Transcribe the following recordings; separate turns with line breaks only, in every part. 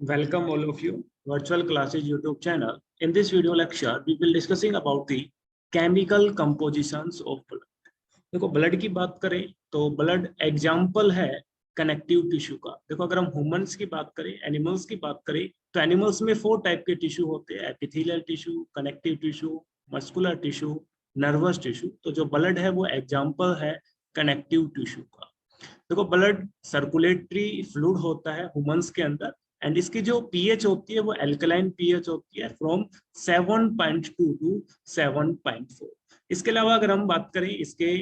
Welcome all of you, Virtual Classes YouTube channel. In this video lecture, we will discussing about the chemical compositions of blood. देखो blood की बात करें तो blood example है connective tissue का। देखो अगर हम ह्यूमंस की बात करें, एनिमल्स की बात करें तो एनिमल्स में 4 टाइप के टिश्यू होते हैं: epithelial tissue, connective tissue, muscular tissue, nervous tissue. तो जो ब्लड है वो एग्जाम्पल है कनेक्टिव टिश्यू का। देखो ब्लड सर्कुलेटरी फ्लूइड होता है ह्यूमंस के अंदर, एंड इसकी जो पीएच होती है वो एल्कलाइन पीएच होती है फ्रॉम 7.2 टू 7.4। इसके अलावा अगर हम बात करें इसके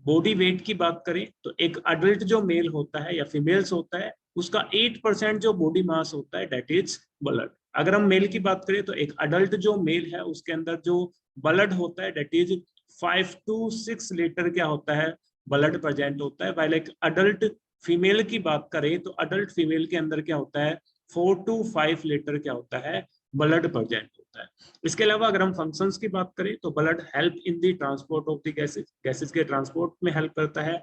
बॉडी वेट की बात करें तो एक अडल्ट जो मेल होता है या फीमेल्स होता है उसका 8% जो बॉडी मास होता है दैट इज ब्लड। अगर हम मेल की बात करें तो एक अडल्ट जो मेल है उसके अंदर जो ब्लड होता है दैट इज 5 to 6 लीटर क्या होता है ब्लड प्रेजेंट होता है। वाइल एक अडल्ट फीमेल की बात करें तो अडल्ट फीमेल के अंदर क्या होता है 4 to 5 लीटर क्या होता है ब्लड प्रेजेंट होता है। इसके अलावा अगर हम फंक्शंस की बात करें तो blood help in the transport of the gases के ट्रांसपोर्ट में हेल्प करता है,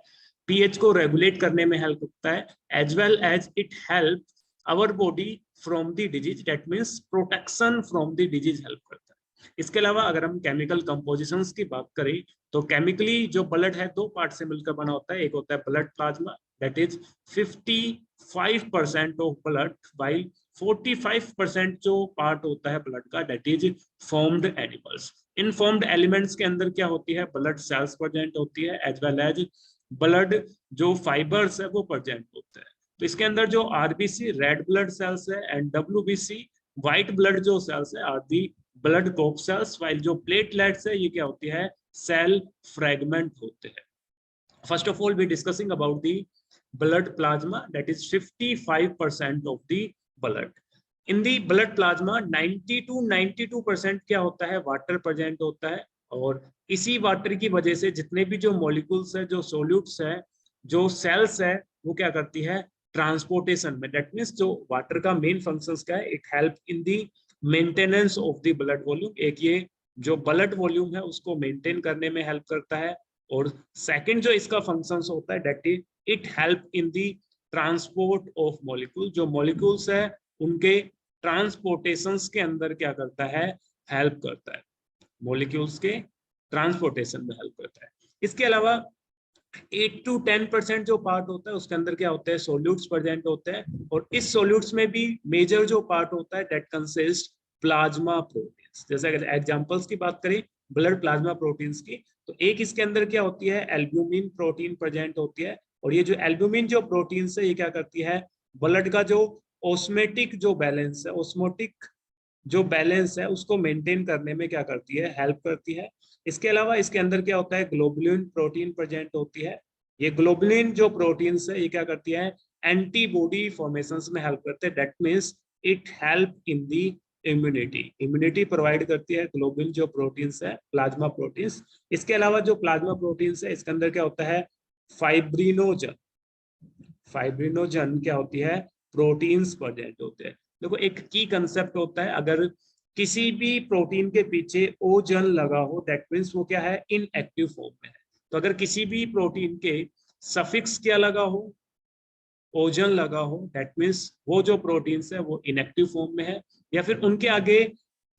पीएच को रेगुलेट करने में हेल्प करता है, as well as it help our body from the disease, that means protection from the disease help करता है। इसके अलावा अगर हम केमिकल कंपोजिशंस की बात करें तो केमिकली जो ब्लड है 2 पार्ट से मिलकर बना होता है। एक होता है blood plasma that is 55% of blood, while 45% जो पार्ट होता है ब्लड का that is formed animals. In formed elements के अंदर क्या होती है ब्लड सेल्स प्रेजेंट होती है, एज वेल एज ब्लड जो फाइबर्स है वो प्रेजेंट होता है। तो इसके अंदर जो आरबीसी रेड ब्लड सेल्स है एंड डब्ल्यूबीसी व्हाइट ब्लड जो सेल्स है are the blood cork cells, while जो प्लेटलेट्स है ये क्या होती है सेल फ्रेगमेंट होते हैं। First of all we discussing about the blood plasma that is 55% of the blood. In the blood plasma 90 to 92% क्या होता है वाटर प्रेजेंट होता है, और इसी वाटर की वजह से जितने भी जो मॉलिक्यूल्स है, जो सोल्यूट्स है, जो सेल्स है वो क्या करती है ट्रांसपोर्टेशन में। दैट मीन्स जो वाटर का मेन फंक्शंस क्या है, it help in the maintenance of the blood volume. एक ये जो ब्लड वॉल्यूम है उसको मेंटेन करने में हेल्प करता है, और सेकंड जो इसका फंक्शंस होता है that is it help in the transport of molecule. जो मॉलिक्यूल्स है उनके ट्रांसपोर्टेशंस के अंदर क्या करता है हेल्प करता है, मॉलिक्यूल्स के ट्रांसपोर्टेशन में हेल्प करता है। इसके अलावा 8 to 10% जो पार्ट होता है उसके अंदर क्या होता है सोल्यूट्स प्रेजेंट होते हैं, और इस सोल्यूट्स में भी मेजर जो पार्ट होता है दैट कंसिस्ट प्लाज्मा प्रोटीन्स। जैसे अगर एग्जांपल्स की बात करें ब्लड प्लाज्मा प्रोटीन्स की तो एक इसके अंदर क्या होती है एल्ब्यूमिन प्रोटीन प्रेजेंट होती है, और ये जो एल्ब्यूमिन जो प्रोटीन है ये क्या करती है ब्लड का जो ऑस्मेटिक जो बैलेंस है, ऑस्मोटिक जो बैलेंस है उसको मेंटेन करने में क्या करती है हेल्प करती है। इसके अलावा इसके अंदर क्या होता है ग्लोबुलिन प्रोटीन प्रेजेंट होती है। ये ग्लोबुलिन जो प्रोटीन है ये क्या करती है एंटीबॉडी फॉर्मेशंस में हेल्प करते हैं, that means it help in the immunity provide करती है ग्लोबुलिन जो प्रोटीन्स है प्लाज्मा प्रोटीन्स। इसके अलावा जो प्लाज्मा प्रोटीन्स है इसके अंदर क्या होता है फाइब्रिनोजन क्या होती है प्रोटीन्स प्रेजेंट होते हैं। देखो एक की कंसेप्ट होता है अगर किसी भी प्रोटीन के पीछे ओजन लगा हो दैट मींस वो क्या है इनएक्टिव फॉर्म में है। तो अगर किसी भी प्रोटीन के सफिक्स क्या लगा हो ओजन लगा हो दैट मींस वो जो प्रोटीन्स है वो इनएक्टिव फॉर्म में है, या फिर उनके आगे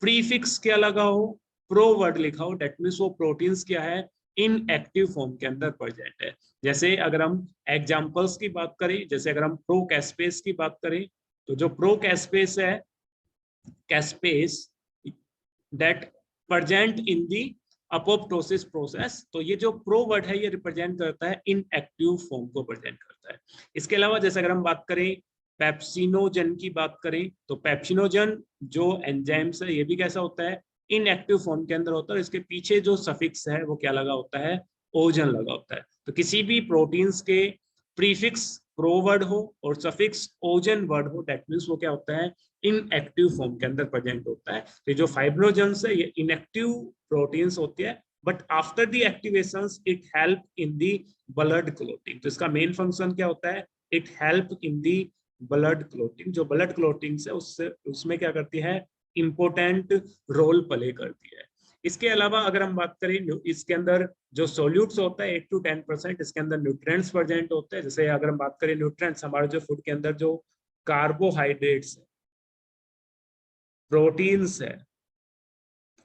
प्रीफिक्स क्या लगा हो प्रो वर्ड लिखा हो दैट मींस वो प्रोटीन्स क्या है इनएक्टिव फॉर्म के अंदर प्रेजेंट है। जैसे अगर हम एग्जांपल्स की बात करें, जैसे अगर हम प्रोकैस्पेस की बात करें तो जो प्रोकैस्पेस है caspase that present in the apoptosis process, तो ये जो प्रो वर्ड है ये रिप्रेजेंट करता है इनएक्टिव फॉर्म को प्रेजेंट करता है। इसके अलावा जैसे अगर हम बात करें पेप्सिनोजन की बात करें तो पेप्सिनोजन जो एंजाइम्स है ये भी कैसा होता है इनएक्टिव फॉर्म के अंदर होता है, और इसके पीछे जो सफिक्स है वो क्या लगा होता है ओजन लगा होता है। तो किसी भी प्रोटीन्स के प्रीफिक्स प्रो वर्ड हो और सफिक्स ओजन वर्ड हो दैट मींस वो क्या होता है इनएक्टिव फॉर्म के अंदर प्रेजेंट होता है। तो जो फाइब्रोजन्स है ये इनएक्टिव प्रोटीन्स होती है, but after the activations it help in the blood clotting. तो इसका मेन फंक्शन क्या होता है it help in the blood clotting. जो ब्लड क्लोटिंग है उससे उसमें क्या करती है इंपॉर्टेंट रोल प्ले करती है। इसके अलावा अगर हम बात करें इसके अंदर जो सोल्यूट्स होता है 8 to 10% इसके अंदर न्यूट्रिएंट्स प्रेजेंट होते हैं। जैसे अगर हम बात करें न्यूट्रिएंट्स हमारे जो फूड के अंदर जो कार्बोहाइड्रेट्स है प्रोटीन्स है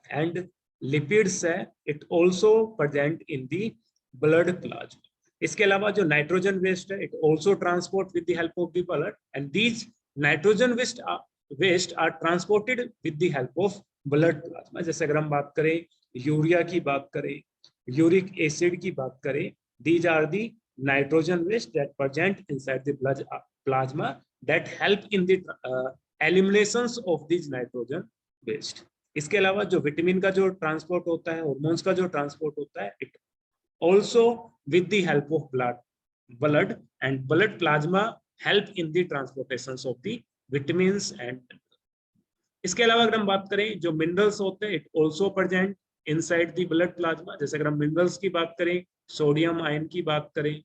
एंड लिपिड्स है, it also present in the blood plasma. इसके अलावा जो नाइट्रोजन वेस्ट है, it also transport with the help of the blood, and these nitrogen waste are transported with the help of blood plasma. जैसे अगर हम बात करें यूरिया की बात करें, यूरिक एसिड की बात करें, these are the nitrogen waste that present inside the blood plasma that help in the eliminations of these nitrogen waste. इसके अलावा जो विटामिन का जो ट्रांसपोर्ट होता है, हार्मोन्स का जो ट्रांसपोर्ट होता है, it also with the help of blood and blood plasma help in the transportations of the vitamins and इसके अलावा अगर हम बात करें जो मिनरल्स होते हैं, it also present inside the blood plasma. जैसे अगर हम मिनरल्स की बात करें, सोडियम आयन की बात करें,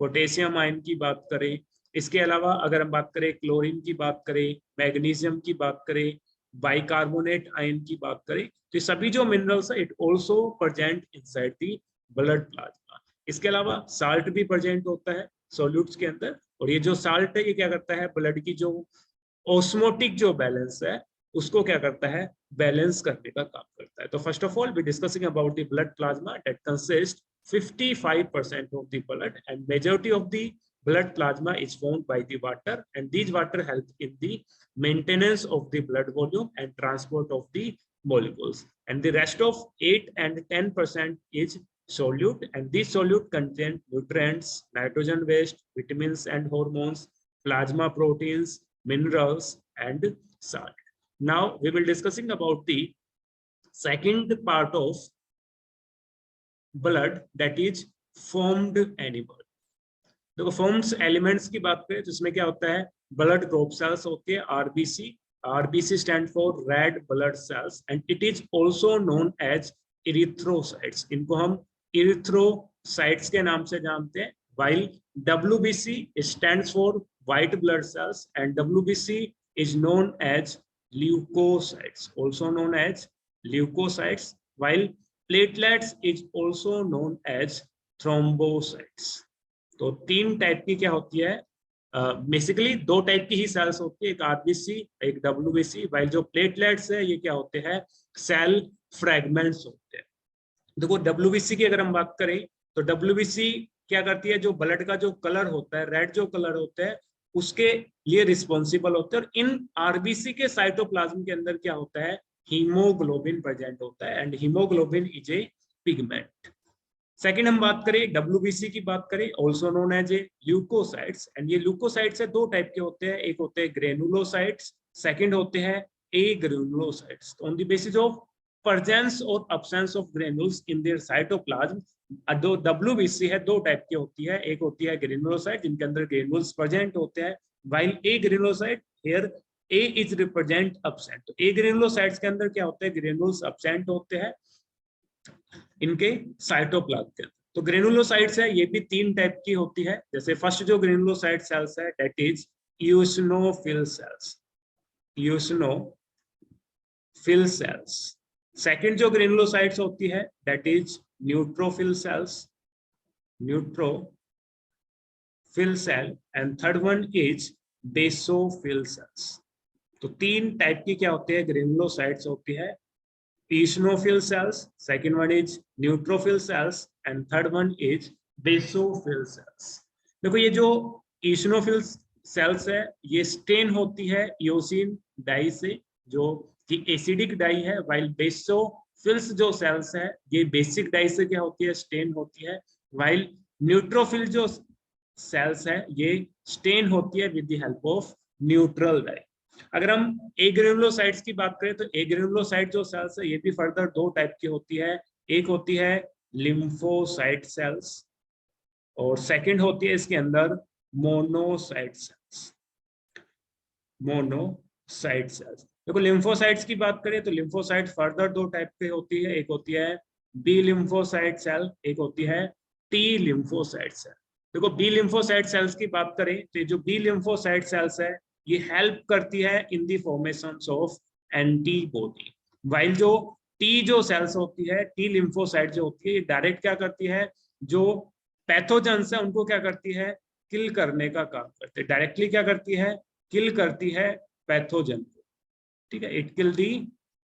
पोटेशियम आयन की बात करें, इसके अलावा अगर हम बात करें क्लोरीन की बात करें, मैग्नीशियम की बात करें, बाइकार्बोनेट आयन की बात करें, तो सभी जो मिनरल्स है it also present inside the blood plasma. इसके अलावा साल्ट भी प्रेजेंट होता है सॉल्यूट्स के अंदर, और ये जो साल्ट है ये क्या करता है, ब्लड की जो ऑस्मोटिक जो बैलेंस है उसको क्या करता है, बैलेंस करने का काम करता है। तो first of all we discussing about the blood plasma that consist 55% of the blood, and majority of the blood plasma is formed by the water, and these water help in the maintenance of the blood volume and transport of the molecules, and the rest of 8 and 10% is solute, and these solute contain nutrients, nitrogen waste, vitamins and hormones, plasma proteins, minerals and salt. Now we will discussing about the second part of blood, that is formed animal। देखो forms elements की बात करें तो इसमें क्या होता है, blood group cells होते हैं, RBC. RBC stand for red blood cells, and it is also known as erythrocytes. इनको हम इरिथ्रोसाइट्स के नाम से जानते हैं। while WBC stands for white blood cells, and WBC is known as leukocytes, also known as leukocytes, while platelets is also known as thrombocytes। तो तीन type की क्या होती है, बेसिकली दो टाइप की ही सेल्स होती है, एक आरबीसी एक डब्ल्यूबीसी। वाइल जो प्लेटलेट्स है ये क्या होते हैं, सेल फ्रेगमेंट्स होते हैं। देखो डब्ल्यूबीसी की अगर हम बात करें तो डब्ल्यूबीसी क्या करती है, जो ब्लड का जो कलर होता है, रेड जो कलर होता है उसके लिए रिस्पॉन्सिबल होते हैं। और इन आरबीसी के साइटोप्लाज्म के अंदर क्या होता है, हीमोग्लोबिन प्रेजेंट होता है, and haemoglobin is a pigment. Second हम बात करें डब्ल्यूबीसी की बात करें, also known as a leukocytes, and ये ल्यूकोसाइट्स है दो टाइप के होते हैं, एक होते हैं ग्रेनुलोसाइट्स, सेकंड होते हैं agranulocytes. On the basis of presence or absence of granules in their cytoplasm, दो WBC है दो टाइप की होती है, एक होती है ग्रेनुलोसाइट जिनके अंदर ग्रेनुल्स प्रेजेंट होते हैं, while A granulocyte here A is represent absent। तो A granulocytes के अंदर क्या होते हैं, ग्रेनुल्स absent होते हैं इनके साइटोप्लाज्म के। तो ग्रेनुलोसाइट्स है ये भी तीन टाइप की होती है। जैसे फर्स्ट जो ग्रेनुलोसाइट सेल्स है that is eosinophil cells, eosinophil cells. Second जो ग्रेनुलोसाइट्स होती है that is neutrophil cells, neutrophil cell, and third one is basophil cells. तो तीन टाइप की क्या होती है, ग्रेनुलोसाइट्स होती है, eosinophil cells, second one is neutrophil cells, and third one is basophil cells। देखो ये जो eosinophil cells है ये स्टेन होती है इयोसिन डाई से जो कि एसिडिक डाई है, while basophils जो सेल्स है ये बेसिक डाई से क्या होती है, स्टेन होती है, while न्यूट्रोफिल जो सेल्स है ये स्टेन होती है with the help of neutral dye. अगर हम ए ग्रेनुलोसाइट्स की बात करें तो ए ग्रेनुलोसाइट जो सेल्स है ये भी फर्दर दो टाइप की होती है, एक होती है लिम्फोसाइट सेल्स और सेकंड होती है इसके अंदर मोनोसाइट सेल्स, मोनोसाइट सेल्स। देखो लिम्फोसाइट्स की बात करें तो लिम्फोसाइट फर्दर दो टाइप की होती है, एक होती है बी लिम्फोसाइट सेल, एक होती है टी लिम्फोसाइट सेल। देखो बी लिम्फोसाइट सेल्स की बात करें तो ये जो बी लिम्फोसाइट सेल्स है ये हेल्प करती है in the formation of antibody, while जो टी जो सेल्स होती है, टी लिम्फोसाइट जो होती है ये डायरेक्ट क्या करती है, जो पैथोजेंस है उनको क्या करती है, किल करने का काम करती है, डायरेक्टली क्या करती है, किल करती है पैथोजन को। ठीक है, it kill the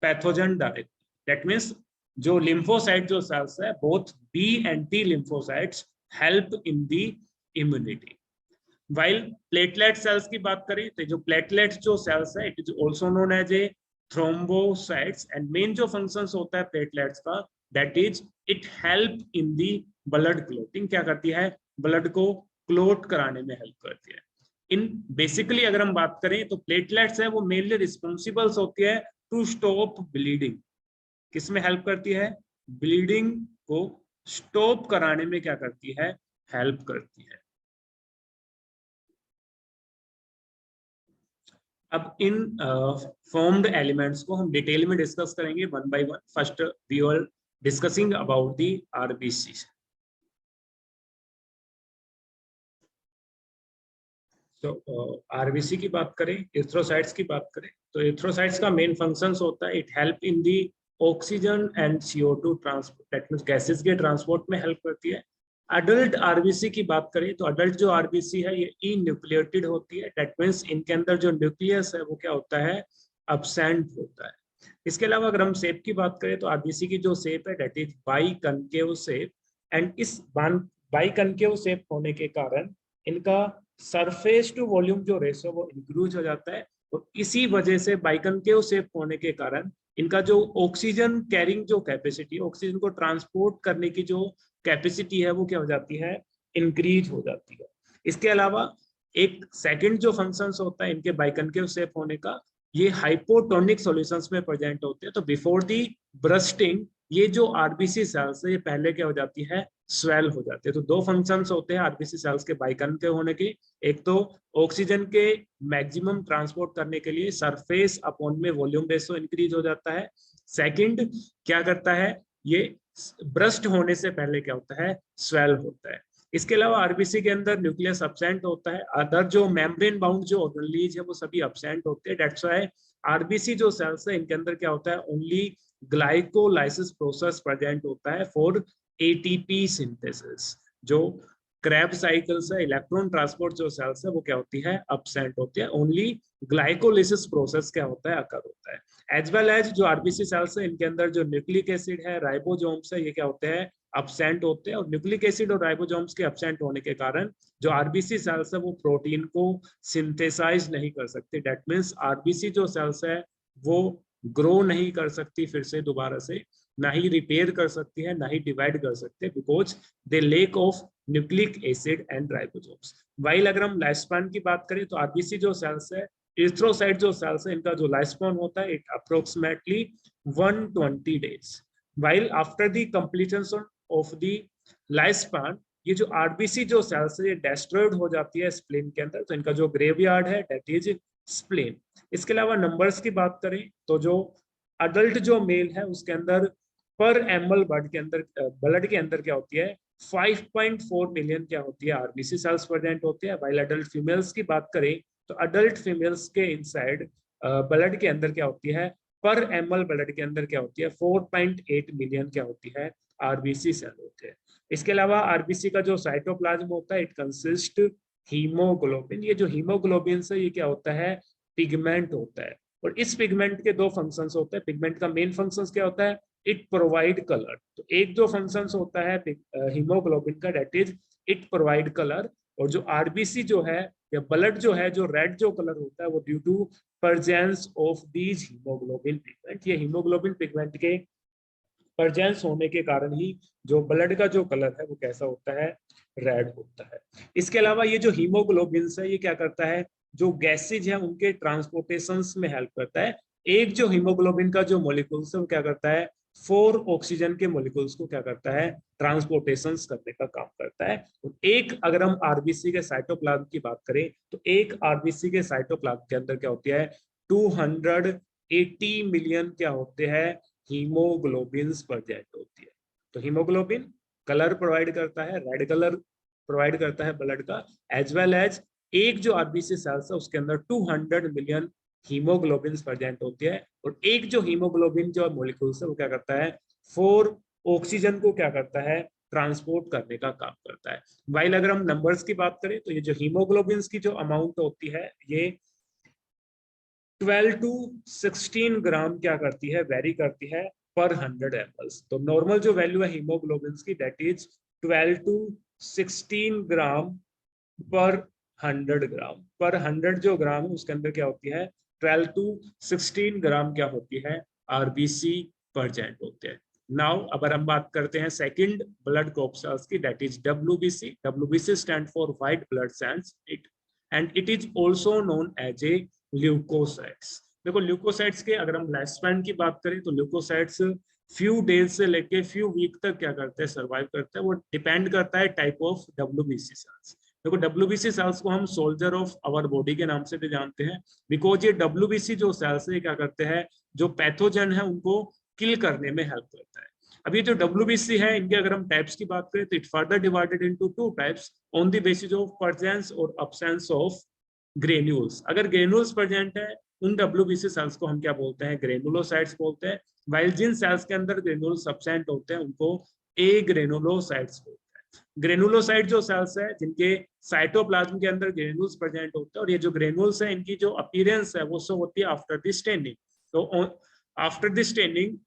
pathogen direct. That means जो लिम्फोसाइट जो सेल्स है, both B and T lymphocytes help in the immunity. While platelet cells की बात करें तो जो प्लेटलेट जो सेल्स है, it is also known as a thrombocytes, and main जो फंक्शंस होता है प्लेटलेट्स का, that is it help in the blood clotting. क्या करती है? ब्लड को क्लोट कराने में हेल्प करती है। इन बेसिकली अगर हम बात करें तो प्लेटलेट्स है वो मेनली रिस्पॉन्सिबल्स होती है टू स्टॉप ब्लीडिंग। किसमें हेल्प करती है? ब्लीडिंग को स्टॉप कराने में क्या करती है? हेल्प करती है। अब इन फॉर्म्ड एलिमेंट्स को हम डिटेल में डिस्कस करेंगे one by one. First we are discussing about the RBC. तो आरबीसी की बात करें, एरिथ्रोसाइट्स की बात करें, तो एरिथ्रोसाइट्स का मेन फंक्शंस होता है it help in the oxygen and CO2 transport, that means gases के ट्रांसपोर्ट में हेल्प करती है। अडल्ट आरबीसी की बात करें तो अडल्ट जो आरबीसी है ये इन्यूक्लिएटेड होती है, दैट मींस इनके अंदर जो न्यूक्लियस है वो क्या होता है? अब्सेंट होता है। इसके अलावा अगर हम शेप की बात करें तो आरबीसी की जो शेप है that is by concave shape, and इस बाई कनकेव शेप होने के कारण इनका सरफेस टू वॉल्यूम जो रेशो वो इंक्रीज हो जाता है, और इसी वजह से बाइकनकेव शेप होने के कारण इनका जो ऑक्सीजन कैरिंग जो कैपेसिटी, ऑक्सीजन को ट्रांसपोर्ट करने की जो कैपेसिटी है वो क्या हो जाती है? इंक्रीज हो जाती है। इसके अलावा एक सेकंड जो फंक्शंस होता है इनके बाइकनकेव शेप होने का, ये हाइपोटोनिक सॉल्यूशंस में प्रेजेंट होते हैं। तो बिफोर दी ब्रस्टिंग ये जो आरबीसी सेल्स है ये पहले क्या हो जाती है? स्वेल हो जाती है। तो दो फंक्शंस होते हैं आरबीसी सेल्स के बाइकनकेव होने के, एक तो ऑक्सीजन के मैक्सिमम ट्रांसपोर्ट करने के लिए सरफेस अपॉन में वॉल्यूम रेशो इंक्रीज हो जाता है। सेकंड क्या करता है? ये ब्रस्ट होने से पहले क्या होता है? स्वेल होता है। इसके अलावा आरबीसी के अंदर न्यूक्लियस अब्सेंट होता है, अदर जो मेम्ब्रेन बाउंड जो ऑर्गेनेलीज है वो सभी अब्सेंट होते हैं। दैट्स व्हाई आरबीसी जो सेल्स है इनके अंदर क्या होता है? ओनली ग्लाइकोलाइसिस प्रोसेस प्रेजेंट होता है फॉर एटीपी सिंथेसिस। जो क्रैब साइकिल्स है, इलेक्ट्रॉन ट्रांसपोर्ट जो सेल्स है वो क्या होती है? अब्सेंट होती है। ओनली ग्लाइकोलिसिस प्रोसेस क्या होता है? अकर होता है। एज वेल एज जो आरबीसी सेल्स है इनके अंदर जो न्यूक्लिक एसिड है, राइबोसोम्स है, ये क्या होते हैं? अब्सेंट होते हैं। और न्यूक्लिक एसिड और राइबोसोम्स के अब्सेंट होने के कारण जो आरबीसी सेल्स है वो प्रोटीन को सिंथेसाइज नहीं कर सकते। दैट मींस आरबीसी जो सेल्स है वो ग्रो नहीं कर सकती फिर से दोबारा से, ना ही रिपेयर कर सकती है, ना ही डिवाइड कर सकते, because they lake of nucleic acid and ribosomes. While अगर हम लाइफ स्पैन की बात करें तो आरबीसी जो सेल्स है, एरिथ्रोसाइट जो सेल्स है, इनका जो लाइफ स्पैन होता है it approximately 120 days। While after the completion of the life span ये जो आरबीसी जो सेल्स है ये डिस्ट्रॉयड हो जाती है स्प्लीन के अंदर, तो इनका जो ग्रेवयार्ड है दैट इज स्प्लीन। इसके अलावा नंबर्स की बात करें तो जो अडल्ट जो मेल है उसके अंदर पर ml ब्लड के अंदर क्या होती है? 5.4 मिलियन क्या होती है? आरबीसी सेल्स प्रेजेंट होते हैं। वाइल अडल्ट फीमेल्स की बात करें तो अडल्ट फीमेल्स के इनसाइड ब्लड के अंदर क्या होती है? पर ml ब्लड के अंदर क्या होती है? 4.8 मिलियन क्या होती है? आरबीसी सेल होते हैं। इसके अलावा आरबीसी का जो साइटोप्लाज्म होता है इट कंसिस्ट हीमोग्लोबिन। ये जो हीमोग्लोबिन है ये क्या होता है? पिगमेंट होता है। और इस पिगमेंट के दो फंक्शंस होते हैं। पिगमेंट का मेन फंक्शंस क्या होता है? It provide colour. तो एक जो फंक्शंस होता है हीमोग्लोबिन का that is it provide colour, और जो आरबीसी जो है या ब्लड जो है, जो रेड जो कलर होता है वो due to presence of these haemoglobin pigment. ये हीमोग्लोबिन पिगमेंट के प्रेजेंस होने के कारण ही जो ब्लड का जो कलर है वो कैसा होता है? रेड होता है। इसके अलावा ये जो हीमोग्लोबिन है ये क्या करता है? जो गैसेज है उनके ट्रांसपोर्टेशन में हेल्प करता है। एक जो हीमोग्लोबिन का जो मोलिक्यूल्स है वो क्या करता है? 4 ऑक्सीजन के मोलिक्यूल्स को क्या करता है? ट्रांसपोर्टेशन करने का काम करता है। तो एक अगर हम आरबीसी के साइटोप्लाज्म की बात करें तो एक आरबीसी के साइटोप्लाज्म के अंदर क्या होती है? 280 मिलियन क्या होते हैं? हीमोग्लोबिन प्रेजेंट होती है। तो हीमोग्लोबिन कलर प्रोवाइड करता है, रेड कलर प्रोवाइड करता है ब्लड का, एज वेल एज एक जो आरबीसी सेल्स है उसके अंदर 200 मिलियन हीमोग्लोबिन प्रेजेंट होती है। और एक जो हीमोग्लोबिन जो मोलिक्यूल्स है वो क्या करता है? 4 ऑक्सीजन को क्या करता है? ट्रांसपोर्ट करने का काम करता है। वाइल अगर हम नंबर्स की बात करें तो ये जो हीमोग्लोबिन की जो अमाउंट होती है ये 12 टू 16 ग्राम क्या करती है, वेरी करती है पर 100 ml। तो नॉर्मल जो वैल्यू है हीमोग्लोबिन की दैट इज 12 टू 16 ग्राम पर 100 ग्राम। पर 100 जो ग्राम है उसके अंदर क्या होती है, 12 टू 16 ग्राम क्या होती है, आरबीसी प्रेजेंट होते हैं। नाउ अगर हम बात करते हैं सेकंड ब्लड ग्रुप सेल्स की, that is WBC. WBC stand for white blood cells, it and it is also known as a leukocytes. देखो ल्यूकोसाइट्स के अगर हम लाइफ स्पैन की बात करें तो ल्यूकोसाइट्स फ्यू डेज से लेके फ्यू वीक तक क्या करते हैं, सर्वाइव करते हैं। वो डिपेंड करता है टाइप ऑफ डब्ल्यूबीसी सेल्स। देखो डब्ल्यूबीसी सेल्स को हम सोल्जर ऑफ आवर बॉडी के नाम से भी जानते हैं, बिकॉज ये डब्ल्यूबीसी जो सेल्स है क्या करते हैं, जो पैथोजन है उनको किल करने में हेल्प करता है। अब ये जो डब्ल्यूबीसी है इनके अगर हम टाइप्स की बात करें तो it further divided into two types on the basis of presence और अब्सेंस ऑफ ग्रेन्यूल्स। अगर ग्रेन्यूल्स प्रेजेंट है उन डब्ल्यूबीसी सेल्स को हम क्या बोलते हैं, ग्रेनुलोसाइट्स बोलते हैं। वाइल जिन सेल्स के अंदर ग्रेन्यूल्स एब्सेंट होते हैं उनको ए ग्रेनुलोसाइट्स बोलते हैं। ग्रेनुलोसाइट जो सेल्स है जिनके साइटोप्लाज्म के अंदर ग्रेन्यूल्स प्रेजेंट होते हैं, और ये जो ग्रेन्यूल्स है इनकी जो अपीयरेंस है वो शो होती है आफ्टर द स्टेनिंग। तो आफ्टर द स्टेनिंग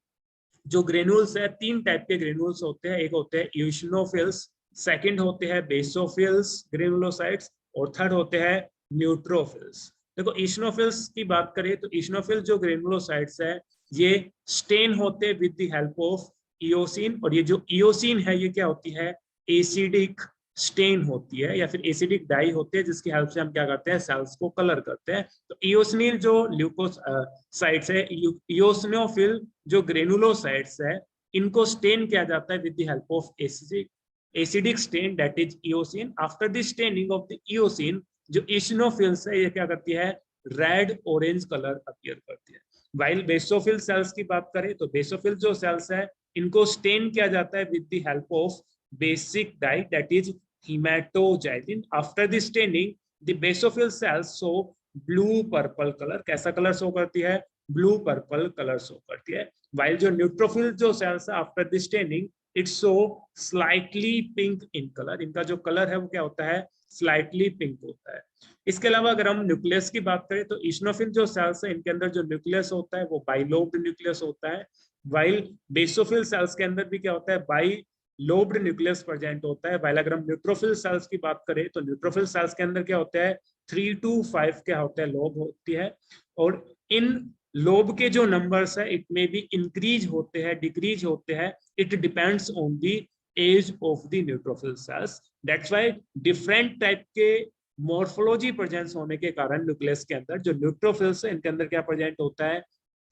जो ग्रेन्यूल्स है, तीन टाइप के ग्रेन्यूल्स होते हैं, एक होते हैं यूशिनोफिल्स, सेकंड होते हैं बेसोफिल्स ग्रेनुलोसाइट्स, और थर्ड होते हैं न्यूट्रोफिल्स। देखो ईशनोफिल्स की बात करें तो ईशनोफिल जो ग्रेनुलोसाइट्स है ये स्टेन होते हैं with the help of eosin, और ये जो इयोसिन है ये क्या होती है, एसिडिक स्टेन होती है या फिर एसिडिक डाई होती है, जिसकी हेल्प से हम क्या करते हैं, सेल्स को कलर करते हैं। तो इयोसिनिल जो ल्यूकोसाइट्स है, इयोसिनोफिल जो ग्रेनुलोसाइट्स है, इनको स्टेन किया जाता है with the help of acidic stain that is eosin. After the staining of the eosin जो इशनोफिल्स है ये क्या करती है, रेड ऑरेंज कलर अपीयर करती है। वाइल बेसोफिल सेल्स की बात करें तो बेसोफिल जो सेल्स है इनको स्टेन किया जाता है with the help of basic dye that is haematoxylin. After the staining the basophil cells show blue purple colour. कैसा कलर शो करती है, ब्लू पर्पल कलर शो करती है। वाइल जो न्यूट्रोफिल जो सेल्स है after the staining it show slightly pink in colour. इनका जो कलर है वो क्या होता है, स्लाइटली पिंक होता है। इसके अलावा अगर हम न्यूक्लियस की बात करें तो इशनोफिल जो सेल्स है इनके अंदर जो न्यूक्लियस होता है वो बाइलोब्ड न्यूक्लियस होता है। वाइल बेसोफिल सेल्स के अंदर भी क्या होता है, बाई लोब्ड न्यूक्लियस प्रेजेंट होता है। वाइल अगर हम न्यूट्रोफिल सेल्स की बात करें तो न्यूट्रोफिल सेल्स के अंदर क्या होता है, 3 to 5 क्या होता है, लोब होती है। और इन लोब के जो नंबर्स है इट में भी इंक्रीज होते हैं, डिक्रीज होते हैं, it depends on the age of the neutrophil cells. That's why different type के मॉर्फोलॉजी प्रेजेंस होने के कारण न्यूक्लियस के अंदर जो न्यूट्रोफिल्स है इनके अंदर क्या प्रेजेंट होता है,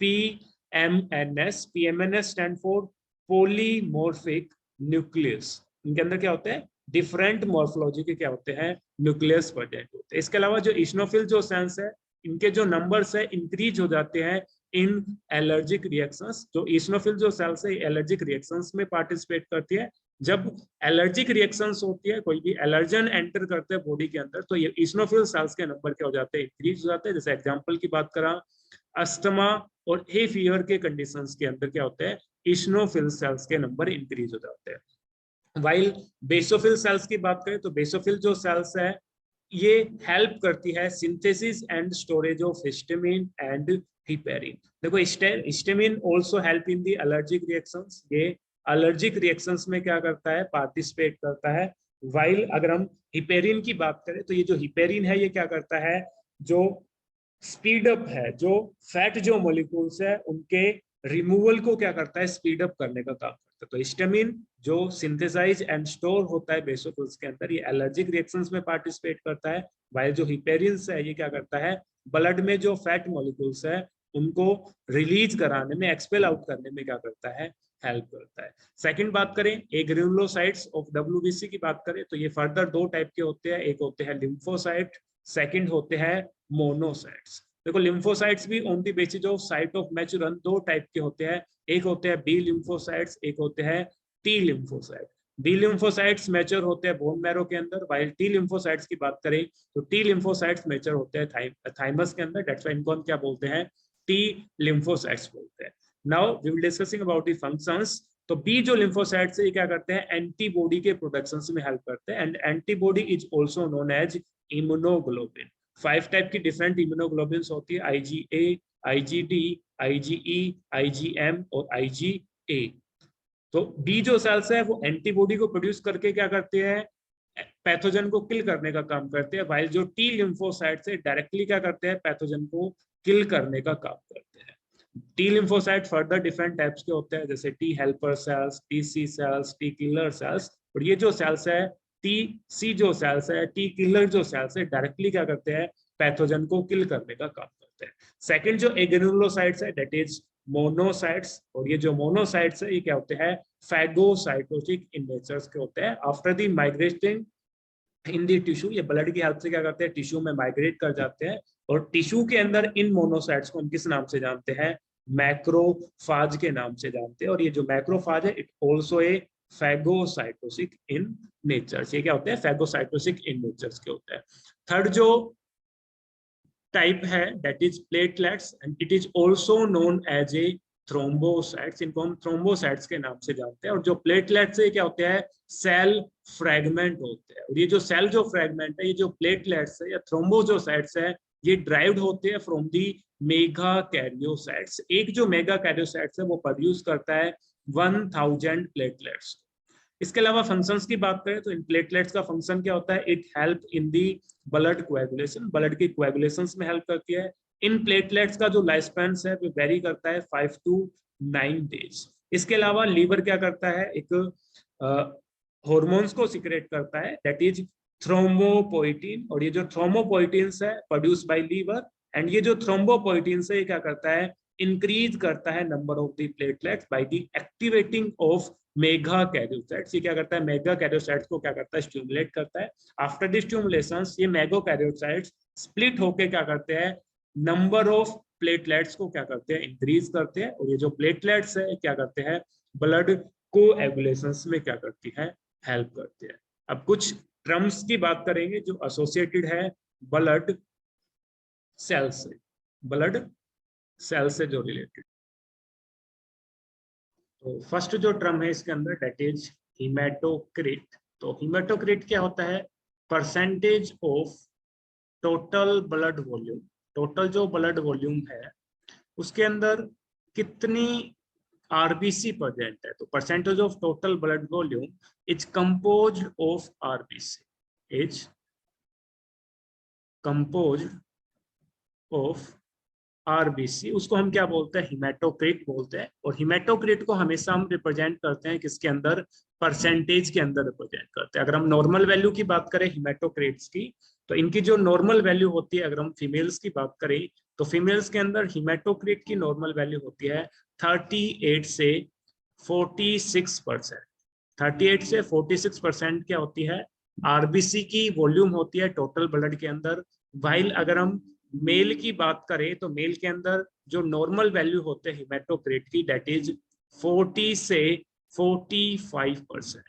पीएमएनएस। पीएमएनएस स्टैंड फॉर पॉलीमॉर्फिक न्यूक्लियस। इनके अंदर क्या होते हैं, डिफरेंट मॉर्फोलॉजी के क्या होते हैं, न्यूक्लियस प्रेजेंट होते हैं। इसके अलावा जो इशनोफिल जो सेल्स है इनके जो नंबर्स है इंक्रीज हो जाते हैं इन एलर्जिक रिएक्शंस। जो इशनोफिल जो सेल्स है एलर्जिक रिएक्शंस में पार्टिसिपेट करती है। जब एलर्जिक रिएक्शंस होती है, कोई भी एलर्जन एंटर करते हैं बॉडी के अंदर, तो ये इशनोफिल सेल्स के नंबर क्या हो जाते हैं, इंक्रीज हो जाते हैं। जैसे एग्जांपल की बात करा, अस्थमा और हे फीवर के कंडीशंस के अंदर क्या होते हैं, इशनोफिल सेल्स के नंबर इंक्रीज हो जाते हैं। वाइल बेसोफिल सेल्स की बात करें तो बेसोफिल जो सेल्स है ये हेल्प करती है synthesis and storage of histamine and heparin. देखो histamine also help in the allergic reactions. ये एलर्जिक रिएक्शंस में क्या करता है, पार्टिसिपेट करता है। वाइल अगर हम हिपेरिन की बात करें तो ये जो हिपेरिन है ये क्या करता है, जो स्पीड अप है, जो फैट जो मॉलिक्यूल्स है उनके रिमूवल को क्या करता है, स्पीड अप करने का काम करता है। तो हिस्टामिन जो सिंथेसाइज एंड स्टोर होता है बेसोफिल्स के अंदर, ये एलर्जिक रिएक्शंस में पार्टिसिपेट करता है। वाइल जो हिपेरिन्स है ये क्या करता है, ब्लड में जो फैट मॉलिक्यूल्स है उनको रिलीज कराने में, एक्सपेल आउट करने में क्या करता है, हेल्प करता है। सेकंड बात करें ए ग्रेनुलोसाइट्स ऑफ डब्ल्यूबीसी की बात करें तो ये फर्दर दो टाइप के होते हैं, एक होते हैं लिम्फोसाइट, सेकंड होते हैं मोनोसाइट्स। देखो लिम्फोसाइट्स भी on the basis of site of maturation दो टाइप के होते हैं, एक होते हैं बी लिम्फोसाइट्स, एक होते हैं T lymphocyte. B lymphocytes mature होते हैं बोन मैरो के अंदर, वाइल टी लिम्फोसाइट्स की बात करें तो टी लिम्फोसाइट्स मैच्योर होते हैं थाइमस के अंदर। दैट्स व्हाई इनको हम क्या बोलते हैं, टी लिम्फोसाइट्स बोलते हैं। Now we will discussing about the functions. तो बी जो लिम्फोसाइट्स है ये क्या करते हैं, एंटीबॉडी के प्रोडक्शन में हेल्प करते हैं, and antibody is also known as immunoglobin. 5 type की डिफरेंट इम्यूनोग्लोबिन्स होती है, IgA, IgD, IgE, IgM और IgA। तो बी जो सेल्स है वो एंटीबॉडी को प्रोड्यूस करके क्या करते हैं, पैथोजन को किल करने का काम करते हैं, वाइल जो टी लिम्फोसाइट से डायरेक्टली क्या करते हैं, पैथोजन को किल करने का काम करते हैं। T lymphocyte further different types के होते हैं, जैसे T helper cells, T C cells, T killer cells. और ये जो सेल्स है, टी सी जो सेल्स है, टी किलर जो सेल्स है, डायरेक्टली क्या करते हैं, पैथोजन को किल करने का काम करते हैं। सेकंड जो एग्रेनुलोसाइट्स है, दैट इज मोनोसाइट्स। और ये जो मोनोसाइट्स है ये क्या होते हैं, फैगोसाइटोसिस इन नेचर के होते हैं। After the migrating in the tissue, ये ब्लड की हेल्प से क्या करते हैं, टिश्यू में माइग्रेट कर जाते हैं। और टिश्यू के अंदर इन मोनोसाइट्स को हम किस नाम से जानते हैं, मैक्रोफाज के नाम से जानते हैं। और ये जो मैक्रोफाज है, it also a phagocytosis in nature. ये क्या होते हैं, फैगोसाइटोसिस इन नेचर के होते हैं। थर्ड जो टाइप है, that is platelets, and it is also known as a thrombocytes. इनको हम थ्रोम्बोसाइट्स के नाम से जानते हैं। और जो प्लेटलेट्स है क्या होते हैं, सेल फ्रैगमेंट होते हैं। और ये जो सेल जो फ्रैगमेंट है, ये जो प्लेटलेट्स है या थ्रोम्बोसाइट्स है, ये ड्राइव्ड होते हैं फ्रॉम दी मेगा कैरियोसाइट्स। एक जो मेगा कैरियोसाइट्स है वो प्रोड्यूस करता है 1000 प्लेटलेट्स। इसके अलावा फंक्शंस की बात करें तो इन प्लेटलेट्स का फंक्शन क्या होता है, it help in the blood coagulation, blood की कोएगुलेशन में हेल्प करती है। इन प्लेटलेट्स का जो लाइफ स्पैन है वो वेरी करता है 5 to 9 डेज। इसके अलावा लीवर क्या करता है, एक हॉर्मोन्स को सिक्रेट करता है, दैट इज थ्रोम्बोपोइटिन। और ये जो थ्रोम्बोपोइटिन्स है प्रोड्यूस बाय लीवर, एंड ये जो थ्रोम्बोपोइटिन्स है ये क्या करता है, इंक्रीज करता है number of the platelets by the activating of mega karyocytes. ये क्या करता है, मेगा कैरियोसाइट्स को क्या करता है, स्टिमुलेट करता है। आफ्टर द स्टिमुलेशंस ये मेगा कैरियोसाइट्स स्प्लिट होके क्या करते हैं, नंबर ऑफ प्लेटलेट्स को क्या करते हैं, इंक्रीज करते हैं। और ये जो प्लेटलेट्स है क्या करते हैं, ब्लड कोएगुलेशंस में क्या करती है, हेल्प करते हैं। अब कुछ टर्म्स की बात करेंगे जो एसोसिएटेड है ब्लड सेल से, ब्लड सेल से जो रिलेटेड। तो फर्स्ट जो टर्म है इसके अंदर, दैट इज हीमेटोक्रिट। तो हीमेटोक्रिट क्या होता है, percentage of total blood volume. Total जो ब्लड वॉल्यूम है उसके अंदर कितनी आरबीसी प्रेजेंट है। तो percentage of total blood volume is composed of RBC, is composed of RBC. उसको हम क्या बोलते हैं, हिमेटोक्रिट बोलते हैं। और हिमेटोक्रिट को हमेशा हम रिप्रेजेंट करते हैं किसके अंदर, परसेंटेज के अंदर रिप्रेजेंट करते हैं। अगर हम नॉर्मल वैल्यू की बात करें हिमेटोक्रिट्स की, तो इनकी जो नॉर्मल वैल्यू होती है, अगर हम फीमेल्स की बात करें तो फीमेल्स के अंदर हिमेटोक्रिट की नॉर्मल वैल्यू होती है 38 से 46%। 38 से 46% क्या होती है, आरबीसी की वॉल्यूम होती है टोटल ब्लड के अंदर। वाइल अगर हम मेल की बात करें तो मेल के अंदर जो नॉर्मल वैल्यू होते हैं हिमेटोक्रिट की, दैट इज 40 से 45%।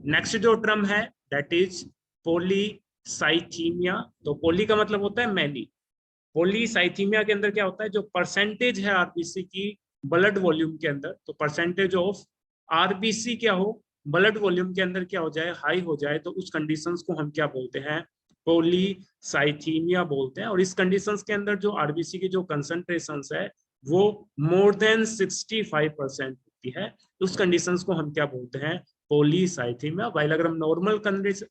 नेक्स्ट जो टर्म है दैट इज पॉलीसाइथीमिया। तो पॉली का मतलब होता है मैनी। पॉलीसाइथीमिया के अंदर क्या होता है, जो परसेंटेज है आरबीसी की ब्लड वॉल्यूम के अंदर, तो परसेंटेज ऑफ आरबीसी क्या हो, ब्लड वॉल्यूम के अंदर क्या हो जाए, हाई हो जाए, तो उस कंडीशंस को हम क्या बोलते हैं, पॉलीसाइथीमिया बोलते हैं। और इस कंडीशंस के अंदर जो आरबीसी की जो कंसंट्रेशंस है वो मोर देन 65% होती है, उस कंडीशंस को हम क्या बोलते हैं, पॉलीसाइथीमिया। वाइल अगर हम नॉर्मल कंडीशन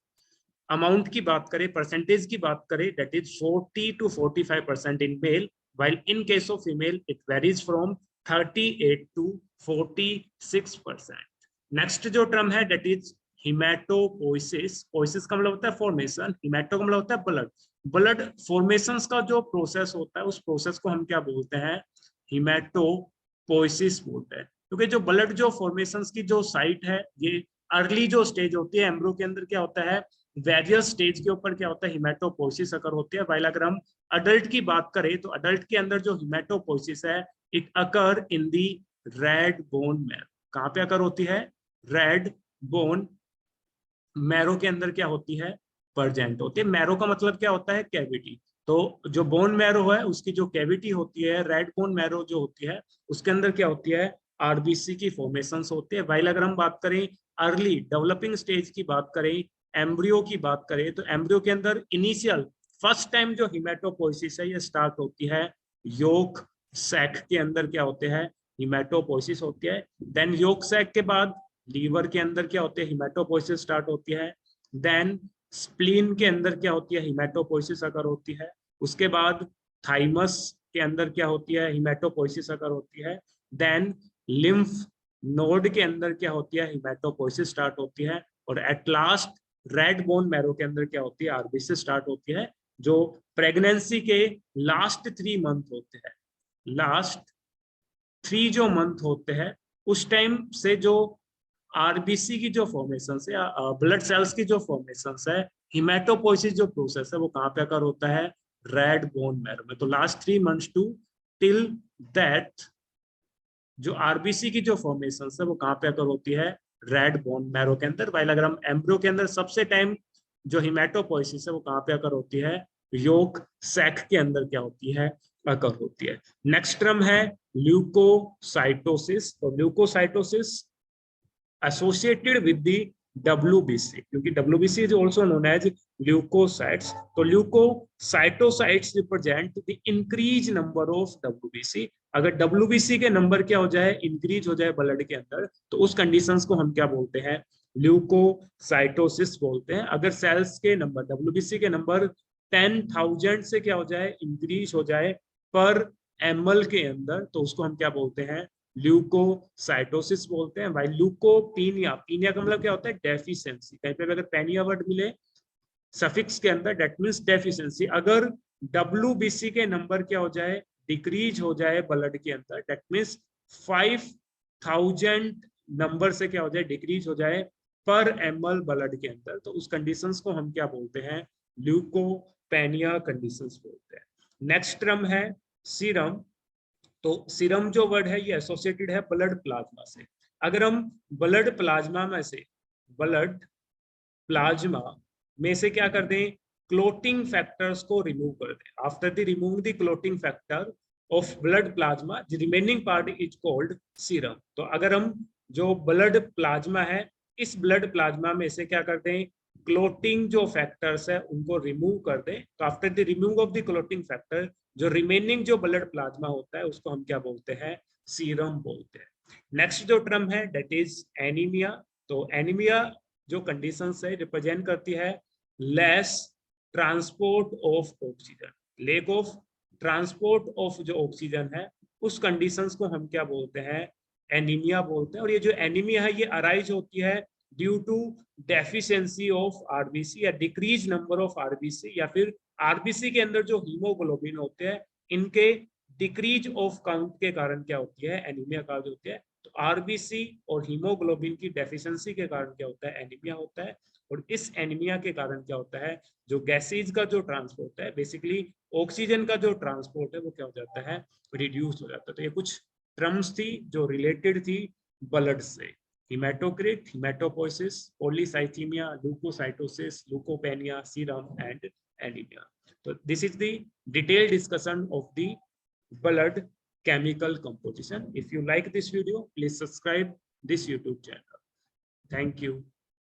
अमाउंट की बात करें, परसेंटेज की बात करें, that is 40 to 45% in male, while in case of female it varies from 38 to 46%. Next जो टर्म है दैट इज हिमेटोपोइसिस। पोइसिस का मतलब होता है फॉर्मेशन, हिमेटो का मतलब होता है ब्लड। ब्लड फॉर्मेशंस का जो प्रोसेस होता है उस प्रोसेस को हम क्या बोलते हैं, हिमेटोपोइसिस बोलते हैं। क्योंकि जो ब्लड जो फॉर्मेशंस की जो साइट है, ये अर्ली जो स्टेज होती है एम्ब्रो के अंदर क्या होता है, वेरियस स्टेज के ऊपर क्या होता है, हिमेटोपोइसिस अकर होती है। वाइल अगर हम अडल्ट की बात करें तो अडल्ट के अंदर जो हिमेटोपोइसिस है it occur in the red bone marrow. कहाँ पे अकर होती है, रेड बोन मैरो के अंदर क्या होती है, प्रेजेंट होती है। मैरो का मतलब क्या होता है, कैविटी। तो जो बोन मैरो है उसकी जो कैविटी होती है, रेड बोन मैरो जो होती है, उसके अंदर क्या होती है, आरबीसी की फॉर्मेशंस होती है। वाइल अगर हम बात करें अर्ली डेवलपिंग स्टेज की बात करें, एम्ब्रियो की बात करें, तो एम्ब्रियो के अंदर इनिशियल फर्स्ट टाइम जो हिमेटोपोइसिस है ये स्टार्ट होती है योक सैक के अंदर, क्या होते हैं, हिमेटोपोइसिस होती है। देन योक सैक के बाद लीवर के अंदर क्या होते हैं, हिमेटोपोइसिस स्टार्ट होती है। देन स्प्लीन के अंदर क्या होती है, हिमेटोपोइसिस अगर होती है। उसके बाद थाइमस के अंदर क्या होती है, हिमेटोपोइसिस अगर होती है। देन लिम्फ नोड के अंदर क्या होती है, हिमेटोपोइसिस स्टार्ट होती है। और at last red bone marrow के अंदर क्या होती है, आरबीसी स्टार्ट होती है, जो प्रेगनेंसी के लास्ट 3 मंथ होते हैं। लास्ट 3 जो मंथ होते हैं उस टाइम से जो आरबीसी की जो फॉर्मेशन है, ब्लड सेल्स की जो फॉर्मेशन है, हिमेटोपोइसिस जो प्रोसेस है वो कहाँ पे अकर होता है, रेड बोन मैरो में। तो last 3 months to till that जो आरबीसी की जो फॉर्मेशन है वो कहाँ पे अकर होती है, रेड बोन मैरो के अंदर। वाइल अगर हम एम्ब्रियो के अंदर सबसे टाइम जो हिमेटोपोइसिस है वो कहाँ पे अकर होती है, योक सैक के अंदर क्या होती है, अकर होती है। नेक्स्ट टर्म है ल्यूकोसाइटोसिस। तो leukocytosis associated with the WBC, क्योंकि WBC is also known as leukocytes. तो leukocytocytes represent the increase number of WBC। अगर WBC के नंबर क्या हो जाए, इंक्रीज हो जाए ब्लड के अंदर, तो उस कंडीशंस को हम क्या बोलते हैं, ल्यूकोसाइटोसिस बोलते हैं। अगर सेल्स के नंबर, WBC के नंबर 10,000 से क्या हो जाए, इंक्रीज हो जाए पर ml के अंदर, तो उसको हम क्या बोलते हैं, ल्यूकोसाइटोसिस बोलते हैं। भाई ल्यूकोपीनिया, पीनिया का मतलब क्या होता है, डेफिशिएंसी। कहीं पे अगर पेनिया वर्ड मिले सफिक्स के अंदर, दैट मींस डेफिशिएंसी। अगर WBC के नंबर क्या हो जाए, डिक्रीज हो जाए ब्लड के अंदर, दैट मींस 5,000 नंबर से क्या हो जाए, डिक्रीज हो जाए पर ml ब्लड के अंदर, तो उस कंडीशंस को हम क्या बोलते हैं, ल्यूकोपेनिया कंडीशंस बोलते हैं। नेक्स्ट टर्म है सीरम। तो सीरम जो वर्ड है ये एसोसिएटेड है ब्लड प्लाज्मा से। अगर हम ब्लड प्लाज्मा में से, ब्लड प्लाज्मा में से क्या कर दें, क्लोटिंग फैक्टर्स को रिमूव कर दें, after the remove the clotting factor of blood plasma the remaining part is called serum. तो अगर हम जो ब्लड प्लाज्मा है, इस ब्लड प्लाज्मा में से क्या कर दें, क्लोटिंग जो फैक्टर्स है उनको रिमूव कर दें, तो after the remove of the clotting factor जो रिमेनिंग जो ब्लड प्लाज्मा होता है उसको हम क्या बोलते हैं, सीरम बोलते हैं। नेक्स्ट जो टर्म है दैट इज एनीमिया। तो एनीमिया जो कंडीशंस है रिप्रेजेंट करती है less transport of oxygen, lake of transport of जो ऑक्सीजन है, उस कंडीशंस को हम क्या बोलते हैं, एनीमिया बोलते हैं। और ये जो एनीमिया है ये अराइज होती है due to deficiency of RBC या डिक्रीज नंबर ऑफ आरबीसी, या फिर आरबीसी के अंदर जो हीमोग्लोबिन होते हैं इनके डिक्रीज ऑफ काउंट के कारण क्या होती है, एनीमिया काज होती है। तो आरबीसी और हीमोग्लोबिन की डेफिशिएंसी के कारण क्या होता है, एनीमिया होता है। और इस एनीमिया के कारण क्या होता है, जो गैसेज का जो ट्रांसपोर्ट है, बेसिकली ऑक्सीजन का जो ट्रांसपोर्ट है वो क्या हो जाता है, रिड्यूस हो जाता है। तो ये कुछ टर्म्स थी जो रिलेटेड थी ब्लड से, hematocrit, hematopoiesis, polycythemia, leukocytosis, leukopenia, serum and anemia. So this is the detailed discussion of the blood chemical composition. If you like this video, please subscribe this YouTube channel. Thank you.